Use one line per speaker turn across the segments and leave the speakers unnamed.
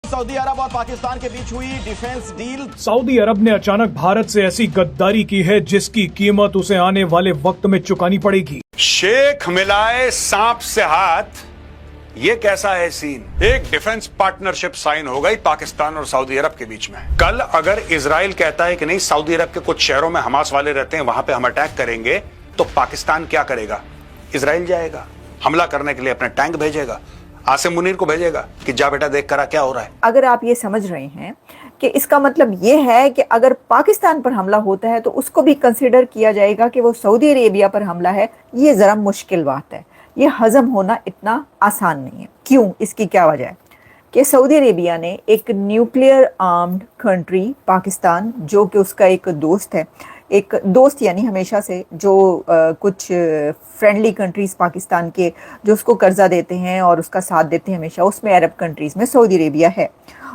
Saudi अरब और पाकिस्तान के बीच हुई डिफेंस डील।
सऊदी अरब ने अचानक भारत से ऐसी गद्दारी की है जिसकी कीमत उसे आने वाले वक्त में चुकानी पड़ेगी।
शेख मिलाए सांप से हाथ, ये कैसा है सीन। एक डिफेंस पार्टनरशिप साइन हो गई पाकिस्तान और सऊदी अरब के बीच में। कल अगर इजराइल कहता है कि नहीं सऊदी अरब के कुछ शहरों में हमास वाले रहते हैं, वहां पे हम अटैक करेंगे, तो पाकिस्तान क्या करेगा? इजराइल जाएगा, हमला करने के लिए अपने टैंक भेजेगा, आसिम मुनीर को भेजेगा कि जा बेटा देख करा क्या हो रहा है।
अगर आप ये समझ रहे हैं कि इसका मतलब ये है कि अगर पाकिस्तान पर हमला होता है तो उसको भी कंसिडर किया जाएगा कि वो सऊदी अरेबिया पर हमला है, ये जरा मुश्किल बात है। ये हजम होना इतना आसान नहीं है। क्यों? इसकी क्या वजह है कि सऊदी अरेबिया ने एक न्यूक्लियर आर्म्ड कंट्री पाकिस्तान, जो कि उसका एक दोस्त है, एक दोस्त यानी हमेशा से जो कुछ फ्रेंडली कंट्रीज़ पाकिस्तान के जो उसको कर्जा देते हैं और उसका साथ देते हैं हमेशा, उसमें अरब कंट्रीज़ में सऊदी अरेबिया है।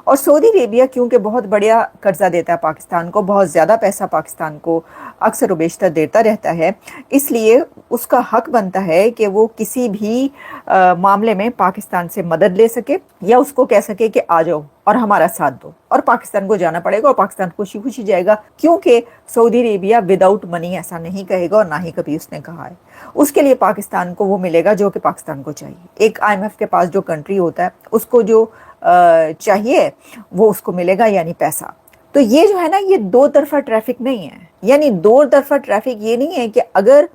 और सऊदी अरेबिया क्योंकि बहुत बढ़िया कर्जा देता है पाकिस्तान को, बहुत ज़्यादा पैसा पाकिस्तान को अक्सर व बेशतर देता रहता है, इसलिए उसका हक बनता है कि वो किसी भी मामले में पाकिस्तान से मदद ले सके या उसको कह सके कि आ जाओ और हमारा साथ दो। और पाकिस्तान को जाना पड़ेगा और पाकिस्तान खुशी खुशी जाएगा, क्योंकि सऊदी अरेबिया विदाउट मनी ऐसा नहीं कहेगा और ना ही कभी उसने कहा है। उसके लिए पाकिस्तान को वो मिलेगा जो कि पाकिस्तान को चाहिए। एक IMF के पास जो कंट्री होता है उसको जो चाहिए वो उसको मिलेगा, यानी पैसा। तो ये जो है ना, ये दो तरफा ट्रैफिक नहीं है। यानी दो तरफा ट्रैफिक ये नहीं है कि अगर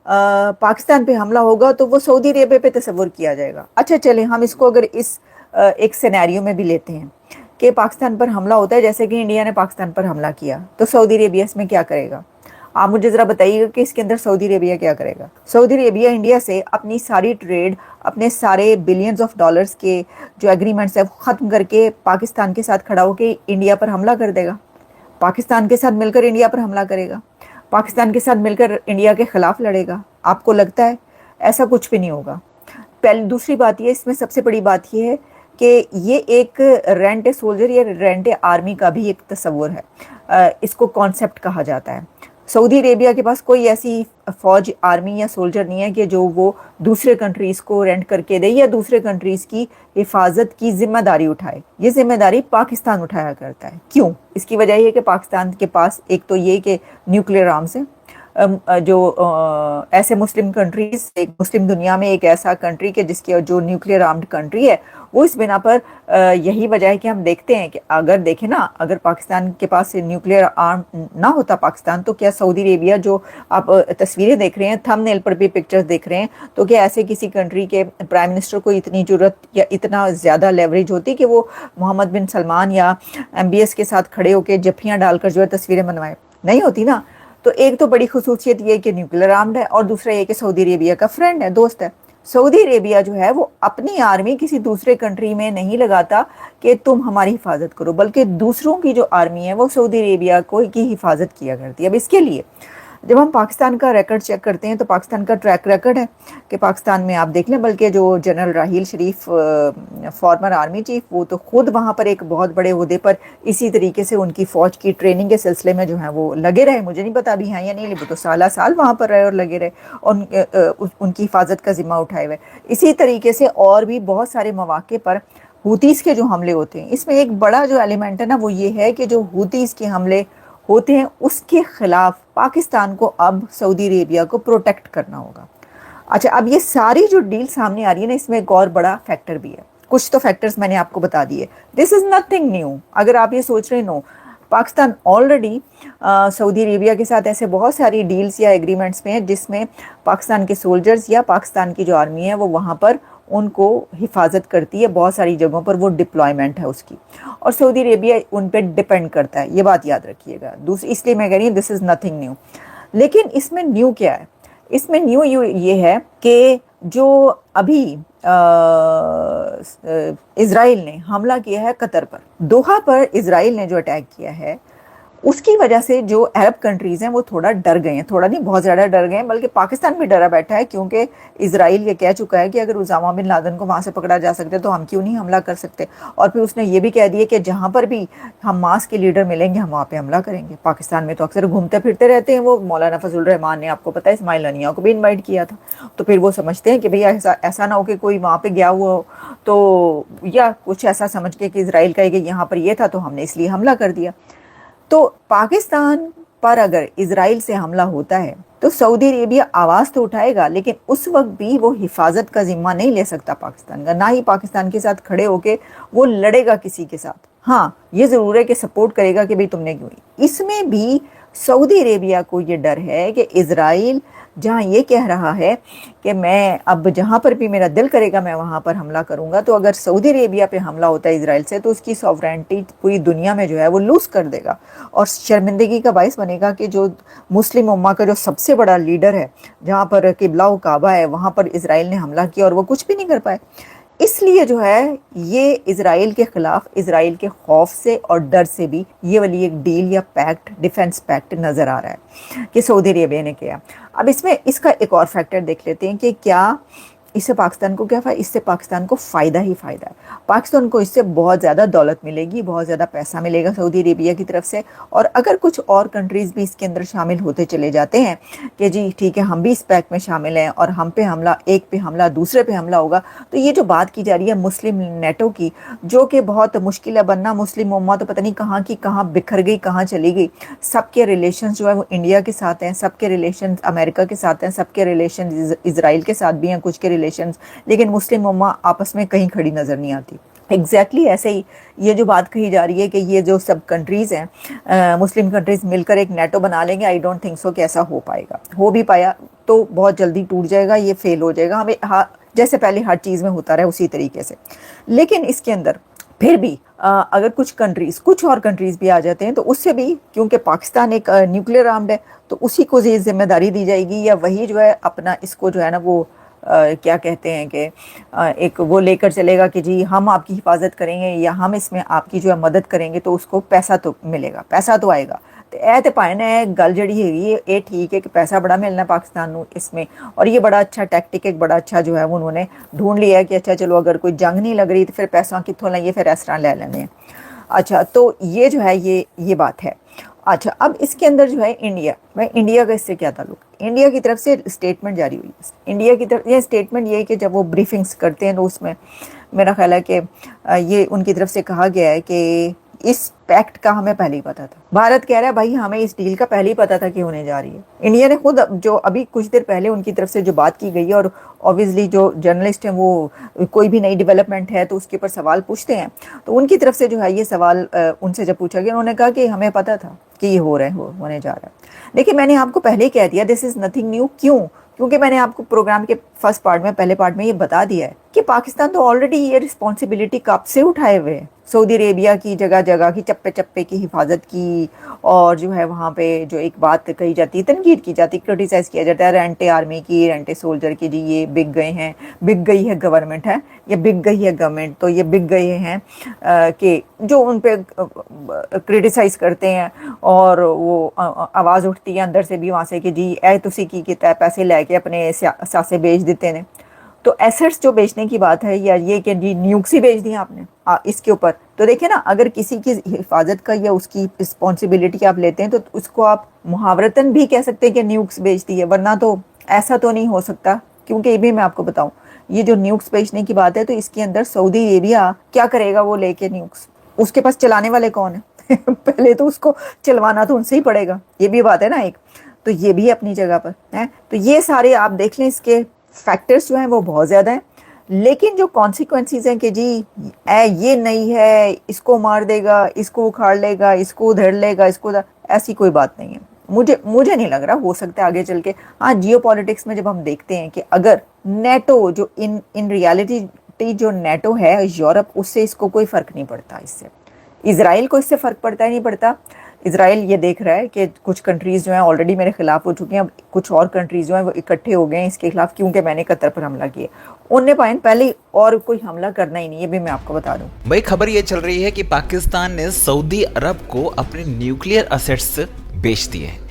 पाकिस्तान पे हमला होगा तो वो सऊदी अरेबिया पे तस्वुर किया जाएगा। अच्छा चलें, हम इसको अगर इस एक सिनेरियो में भी लेते हैं कि पाकिस्तान पर हमला होता है, जैसे कि इंडिया ने पाकिस्तान पर हमला किया, तो सऊदी अरेबिया इसमें क्या करेगा? आप मुझे ज़रा बताइएगा कि इसके अंदर सऊदी अरेबिया क्या करेगा। सऊदी अरेबिया इंडिया से अपनी सारी ट्रेड, अपने सारे बिलियंस ऑफ डॉलर्स के जो एग्रीमेंट्स है वो ख़त्म करके पाकिस्तान के साथ खड़ा होकर इंडिया पर हमला कर देगा। पाकिस्तान के साथ मिलकर इंडिया पर हमला करेगा, पाकिस्तान के साथ मिलकर इंडिया के ख़िलाफ़ लड़ेगा। आपको लगता है? ऐसा कुछ भी नहीं होगा। पहले दूसरी बात ये, इसमें सबसे बड़ी बात ये है कि ये एक रेंट ए सोल्जर या रेंट ए आर्मी का भी एक तस्वुर है। इसको कॉन्सेप्ट कहा जाता है। सऊदी अरेबिया के पास कोई ऐसी फ़ौज, आर्मी या सोल्जर नहीं है कि जो वो दूसरे कंट्रीज़ को रेंट करके दे या दूसरे कंट्रीज़ की हिफाजत की ज़िम्मेदारी उठाए। ये ज़िम्मेदारी पाकिस्तान उठाया करता है। क्यों? इसकी वजह ये कि पाकिस्तान के पास एक तो ये कि न्यूक्लियर आर्म्स है, जो ऐसे मुस्लिम कंट्रीज़, एक मुस्लिम दुनिया में एक ऐसा कंट्री के जिसकी जो न्यूक्लियर आर्म्ड कंट्री है, वो इस बिना पर यही वजह है कि हम देखते हैं कि अगर देखें ना, अगर पाकिस्तान के पास न्यूक्लियर आर्म ना होता पाकिस्तान, तो क्या सऊदी अरेबिया, जो आप तस्वीरें देख रहे हैं, थंबनेल पर भी पिक्चर्स देख रहे हैं, तो क्या ऐसे किसी कंट्री के प्राइम मिनिस्टर को इतनी ज़रूरत या इतना ज़्यादा लेवरेज होती कि वो मोहम्मद बिन सलमान या MBS के साथ खड़े होकर जफ्फियाँ डालकर जो है तस्वीरें बनवाए? नहीं होती ना। तो एक तो बड़ी खुसूसियत ये कि न्यूक्लियर आर्म्ड है और दूसरा ये कि सऊदी अरेबिया का फ्रेंड है, दोस्त है। सऊदी अरेबिया जो है वो अपनी आर्मी किसी दूसरे कंट्री में नहीं लगाता कि तुम हमारी हिफाजत करो, बल्कि दूसरों की जो आर्मी है वो सऊदी अरेबिया को की हिफाजत किया करती है। अब इसके लिए जब हम पाकिस्तान का रिकॉर्ड चेक करते हैं तो पाकिस्तान का ट्रैक रिकॉर्ड है कि पाकिस्तान में आप देख लें, बल्कि जो जनरल राहील शरीफ फॉर्मर आर्मी चीफ, वो तो खुद वहाँ पर एक बहुत बड़े ओहदे पर इसी तरीके से उनकी फ़ौज की ट्रेनिंग के सिलसिले में जो है वो लगे रहे। मुझे नहीं पता अभी हैं या नहीं, वो तो साल साल वहाँ पर रहे और लगे रहे और उनकी हिफाजत का ज़िम्मा उठाए हुए। इसी तरीके से और भी बहुत सारे मौक़े पर हूतीज़ के जो हमले होते हैं, इसमें एक बड़ा जो एलिमेंट है ना वो ये है कि जो हूतीज़ के हमले होते हैं उसके खिलाफ पाकिस्तान को अब सऊदी अरेबिया को प्रोटेक्ट करना होगा। अच्छा, अब ये सारी जो डील सामने आ रही है ना, इसमें एक और बड़ा फैक्टर भी है। कुछ तो फैक्टर्स मैंने आपको बता दिए। This is nothing new. अगर आप ये सोच रहे नो, पाकिस्तान ऑलरेडी सऊदी अरेबिया के साथ ऐसे बहुत सारी डील्स या एग्रीमेंट्स में है जिसमें पाकिस्तान के सोल्जर्स या पाकिस्तान की जो आर्मी है वो वहाँ पर उनको हिफाजत करती है। बहुत सारी जगहों पर वो डिप्लॉयमेंट है उसकी, और सऊदी अरेबिया उन पर डिपेंड करता है। ये बात याद रखिएगा। दूसरी, इसलिए मैं कह रही हूँ दिस इज़ नथिंग न्यू। लेकिन इसमें न्यू क्या है? इसमें न्यू ये है कि जो अभी इज़राइल ने हमला किया है कतर पर, दोहा पर इज़राइल ने जो अटैक किया है, उसकी वजह से जो अरब कंट्रीज़ हैं वो थोड़ा डर गए हैं, थोड़ा नहीं बहुत ज़्यादा डर गए हैं, बल्कि पाकिस्तान भी डरा बैठा है, क्योंकि इजराइल ये कह चुका है कि अगर उसामा बिन लादेन को वहाँ से पकड़ा जा सकता है तो हम क्यों नहीं हमला कर सकते। और फिर उसने ये भी कह दिया कि जहाँ पर भी हमास के लीडर मिलेंगे हम वहाँ पे हमला करेंगे। पाकिस्तान में तो अक्सर घूमते फिरते रहते हैं वो, मौलाना फजल रहमान ने आपको पता है इस्माइल हनिया को भी इन्वाइट किया था, तो फिर वो समझते हैं कि भैया ऐसा ना हो कि कोई वहाँ पे गया हुआ हो तो, या कुछ ऐसा समझ के कि इसराइल कहे कि यहाँ पर ये था तो हमने इसलिए हमला कर दिया। तो पाकिस्तान पर अगर इजराइल से हमला होता है तो सऊदी अरेबिया आवाज़ तो उठाएगा, लेकिन उस वक्त भी वो हिफाजत का जिम्मा नहीं ले सकता पाकिस्तान का, ना ही पाकिस्तान के साथ खड़े होके वो लड़ेगा किसी के साथ। हाँ, ये ज़रूर है कि सपोर्ट करेगा कि भाई तुमने क्यों। इसमें भी सऊदी अरेबिया को ये डर है कि इजराइल जहाँ ये कह रहा है कि मैं अब जहाँ पर भी मेरा दिल करेगा मैं वहाँ पर हमला करूँगा, तो अगर सऊदी अरेबिया पे हमला होता है इजराइल से तो उसकी सॉवरेंटी पूरी दुनिया में जो है वो लूज़ कर देगा और शर्मिंदगी का बायस बनेगा कि जो मुस्लिम उम्मा का जो सबसे बड़ा लीडर है, जहाँ पर किबला व काबा है, वहाँ पर इजराइल ने हमला किया और वो कुछ भी नहीं कर पाए। इसलिए जो है ये इजराइल के खिलाफ, इजराइल के खौफ से और डर से भी ये वाली एक डील या पैक्ट, डिफेंस पैक्ट नज़र आ रहा है कि सऊदी अरेबिया ने किया। अब इसमें इसका एक और फैक्टर देख लेते हैं कि क्या इससे पाकिस्तान को क्या फ़ायदा। इससे पाकिस्तान को फ़ायदा ही फ़ायदा है। पाकिस्तान को इससे बहुत ज़्यादा दौलत मिलेगी, बहुत ज़्यादा पैसा मिलेगा सऊदी अरेबिया की तरफ से। और अगर कुछ और कंट्रीज़ भी इसके अंदर शामिल होते चले जाते हैं कि जी ठीक है हम भी इस पैक में शामिल हैं और हम पे हमला, एक पे हमला, दूसरे पे हमला होगा, तो ये जो बात की जा रही है मुस्लिम नेटो की, जो कि बहुत मुश्किल है बनना, मुस्लिम उम्मा तो पता नहीं कहाँ की कहाँ बिखर गई, कहाँ चली गई। सबके रिलेशन जो है वो इंडिया के साथ हैं, सबके रिलेशन अमेरिका के साथ हैं, सबके रिलेशन इसराइल के साथ भी हैं, कुछ के रिलेशंस, लेकिन मुस्लिम उम्मा आपस में कहीं खड़ी नज़र नहीं आती। एग्जैक्टली ऐसे ही ये जो बात कही जा रही है कि ये जो सब कंट्रीज़ हैं, मुस्लिम कंट्रीज़ मिलकर एक नेटो बना लेंगे, आई डोंट थिंक सो कि ऐसा हो पाएगा। हो भी पाया तो बहुत जल्दी टूट जाएगा, ये फेल हो जाएगा। हमें जैसे पहले हर चीज़ में होता रहा उसी तरीके से। लेकिन इसके अंदर फिर भी अगर कुछ और कंट्रीज़ भी आ जाते हैं तो उससे भी, क्योंकि पाकिस्तान एक न्यूक्लियर आर्म्ड है, तो उसी को ये जिम्मेदारी दी जाएगी या वही जो है अपना इसको जो है ना वो क्या कहते हैं कि एक वो लेकर चलेगा कि जी हम आपकी हिफाजत करेंगे या हम इसमें आपकी जो है मदद करेंगे, तो उसको पैसा तो मिलेगा, पैसा तो आएगा। तो ऐ ते पाए ने गल जड़ी है ये ठीक है कि पैसा बड़ा मिलना पाकिस्तान को इसमें, और ये बड़ा अच्छा टैक्टिक, एक बड़ा अच्छा जो है वो उन्होंने ढूंढ लिया है कि अच्छा चलो अगर कोई जंग नहीं लग रही तो फिर पैसा कितों लाइए, फिर इस तरह ले लेने। अच्छा, तो ये जो है ये बात है। अच्छा, अब इसके अंदर जो है इंडिया, भाई इंडिया का इससे क्या ताल्लुक। इंडिया की तरफ से स्टेटमेंट जारी हुई है। इंडिया की तरफ ये स्टेटमेंट ये है कि जब वो ब्रीफिंग्स करते हैं तो उसमें मेरा ख्याल है कि ये उनकी तरफ से कहा गया है कि इस पैक्ट का हमें पहले ही पता था। भारत कह रहा है भाई हमें इस डील का पहले ही पता था कि होने जा रही है। इंडिया ने खुद जो अभी कुछ देर पहले उनकी तरफ से जो बात की गई है, और ऑब्वियसली जो जर्नलिस्ट हैं वो कोई भी नई डेवलपमेंट है तो उसके ऊपर सवाल पूछते हैं, तो उनकी तरफ से जो है ये सवाल उनसे जब पूछा गया उन्होंने कहा कि हमें पता था कि ये होने जा रहा है। देखिए मैंने आपको पहले ही कह दिया दिस इज़ नथिंग न्यू। क्यों? क्योंकि मैंने आपको प्रोग्राम के फर्स्ट पार्ट में, पहले पार्ट में ये बता दिया है कि पाकिस्तान तो ऑलरेडी ये रिस्पॉन्सिबिलिटी कब से उठाए हुए है सऊदी अरेबिया की जगह जगह की चप्पे चप्पे की हिफाजत की। और जो है वहाँ पे जो एक बात कही जाती है, तनकीद की जाती, क्रिटिसाइज़ किया जाता है रेंटे आर्मी की, रेंटे सोल्जर की, जी ये बिक गए हैं, बिक गई है गवर्नमेंट है, ये बिक गई है गवर्नमेंट, तो ये बिक गए हैं कि जो उन पर क्रिटिसाइज़ करते हैं और वो आवाज़ उठती है अंदर से भी वहाँ से कि जी ए तुसी की किता पैसे लेके अपने सासे बेच देते हैं। तो एसेट्स जो बेचने की बात है, या ये कि जी न्यूक्स ही बेच दी आपने इसके ऊपर, तो देखिए ना अगर किसी की हिफाजत का या उसकी रिस्पॉन्सिबिलिटी आप लेते हैं तो उसको आप मुहावरतन भी कह सकते हैं कि न्यूक्स बेच दी है, वरना तो ऐसा तो नहीं हो सकता। क्योंकि ये भी मैं आपको बताऊं, ये जो न्यूक्स बेचने की बात है तो इसके अंदर सऊदी अरेबिया क्या करेगा वो लेके न्यूक्स, उसके पास चलाने वाले कौन है पहले तो उसको चलवाना तो उनसे ही पड़ेगा, ये भी बात है ना एक, तो ये भी अपनी जगह पर है। तो ये सारे आप देख लें, इसके फैक्टर्स जो हैं वो बहुत ज़्यादा हैं, लेकिन जो कॉन्सिक्वेंसेस हैं कि जी ये नहीं है, इसको मार देगा, इसको उखाड़ लेगा, इसको उधेड़ लेगा, ऐसी कोई बात नहीं है। मुझे नहीं लग रहा, हो सकता है आगे चल के। हाँ, जियो पॉलिटिक्स में जब हम देखते हैं कि अगर नेटो जो इन रियलिटी जो नेटो है यूरोप, उससे इसको कोई फ़र्क नहीं पड़ता, इससे इजराइल को इससे फ़र्क पड़ता ही नहीं पड़ता। इजराइल ये देख रहा है कि कुछ कंट्रीज़ जो हैं ऑलरेडी मेरे खिलाफ हो चुकी हैं, अब कुछ और कंट्रीज़ जो हैं वो इकट्ठे हो गए हैं इसके खिलाफ, क्योंकि मैंने कतर पर हमला किया। उन्हें पाइन पहले और कोई हमला करना ही नहीं, ये भी मैं आपको बता दूं।
भाई खबर ये चल रही है कि पाकिस्तान ने सऊदी अरब को अपने न्यूक्लियर असेट्स बेच दिए हैं।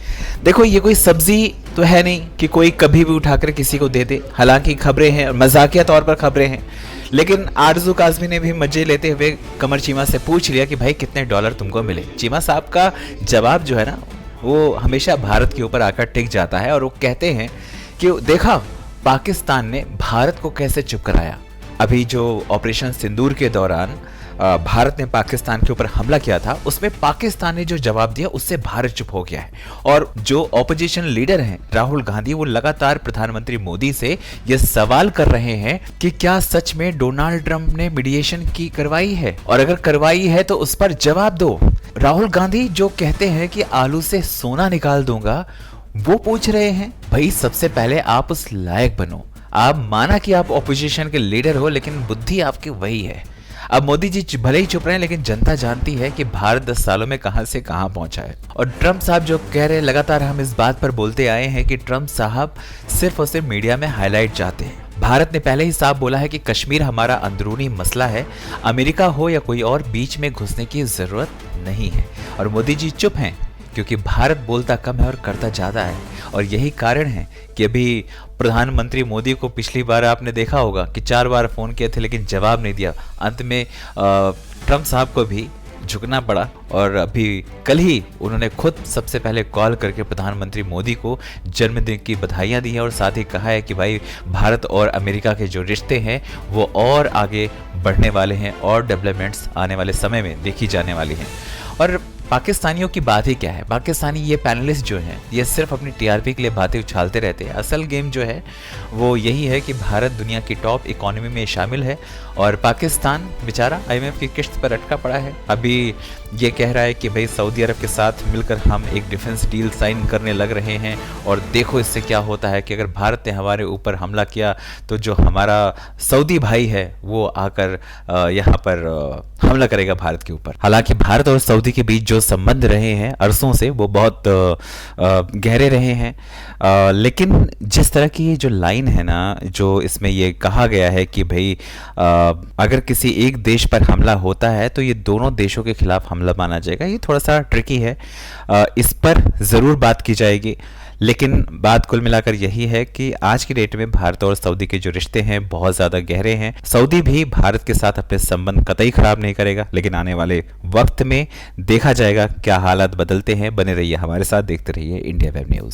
देखो ये कोई सब्जी तो है नहीं कि कोई कभी भी उठाकर किसी को दे दे, हालांकि खबरें हैं, मजाकिया तौर पर खबरें हैं, लेकिन आरजू काज़मी ने भी मजे लेते हुए कमर चीमा से पूछ लिया कि भाई कितने डॉलर तुमको मिले। चीमा साहब का जवाब जो है ना वो हमेशा भारत के ऊपर आकर टिक जाता है और वो कहते हैं कि देखा पाकिस्तान ने भारत को कैसे चुप कराया। अभी जो ऑपरेशन सिंदूर के दौरान भारत ने पाकिस्तान के ऊपर हमला किया था, उसमें पाकिस्तान ने जो जवाब दिया उससे भारत चुप हो गया है। और जो ऑपोजिशन लीडर हैं राहुल गांधी, वो लगातार प्रधानमंत्री मोदी से ये सवाल कर रहे हैं कि क्या सच में डोनाल्ड ट्रंप ने मीडिएशन की करवाई है, और अगर करवाई है तो उस पर जवाब दो। राहुल गांधी जो कहते हैं कि आलू से सोना निकाल दूंगा, वो पूछ रहे हैं भाई सबसे पहले आप उस लायक बनो। आप माना कि आप ऑपोजिशन के लीडर हो, लेकिन बुद्धि आपकी वही है। अब मोदी जी भले ही चुप रहे हैं, लेकिन जनता जानती है कि भारत 10 सालों में कहां से कहां पहुंचा है। और ट्रंप साहब जो कह रहे हैं, लगातार हम इस बात पर बोलते आए हैं कि ट्रंप साहब सिर्फ उसे मीडिया में हाईलाइट चाहते हैं। भारत ने पहले ही साफ बोला है कि कश्मीर हमारा अंदरूनी मसला है, अमेरिका हो या कोई और बीच में घुसने की जरूरत नहीं है। और मोदी जी चुप हैं क्योंकि भारत बोलता कम है और करता ज़्यादा है। और यही कारण है कि अभी प्रधानमंत्री मोदी को पिछली बार आपने देखा होगा कि 4 बार फ़ोन किए थे लेकिन जवाब नहीं दिया। अंत में ट्रंप साहब को भी झुकना पड़ा और अभी कल ही उन्होंने खुद सबसे पहले कॉल करके प्रधानमंत्री मोदी को जन्मदिन की बधाइयाँ दी हैं और साथ ही कहा है कि भाई भारत और अमेरिका के जो रिश्ते हैं वो और आगे बढ़ने वाले हैं और डेवलपमेंट्स आने वाले समय में देखी जाने वाली हैं। और पाकिस्तानियों की बात ही क्या है, पाकिस्तानी ये पैनलिस्ट जो हैं ये सिर्फ अपनी टीआरपी के लिए बातें उछालते रहते हैं। असल गेम जो है वो यही है कि भारत दुनिया की टॉप इकोनॉमी में शामिल है और पाकिस्तान बेचारा आईएमएफ की किश्त पर अटका पड़ा है। अभी ये कह रहा है कि भाई सऊदी अरब के साथ मिलकर हम एक डिफेंस डील साइन करने लग रहे हैं और देखो इससे क्या होता है कि अगर भारत ने हमारे ऊपर हमला किया तो जो हमारा सऊदी भाई है वो आकर यहाँ पर हमला करेगा भारत के ऊपर। हालांकि भारत और सऊदी के बीच जो संबंध रहे हैं अरसों से वो बहुत गहरे रहे हैं, लेकिन जिस तरह की ये जो लाइन है ना, जो इसमें ये कहा गया है कि भाई अगर किसी एक देश पर हमला होता है तो ये दोनों देशों के खिलाफ हमला माना जाएगा, ये थोड़ा सा ट्रिकी है। इस पर ज़रूर बात की जाएगी, लेकिन बात कुल मिलाकर यही है कि आज की डेट में भारत और सऊदी के जो रिश्ते हैं बहुत ज़्यादा गहरे हैं। सऊदी भी भारत के साथ अपने संबंध कतई खराब नहीं करेगा, लेकिन आने वाले वक्त में देखा जाएगा क्या हालात बदलते हैं। बने रहिए हमारे साथ, देखते रहिए इंडिया वेब न्यूज़।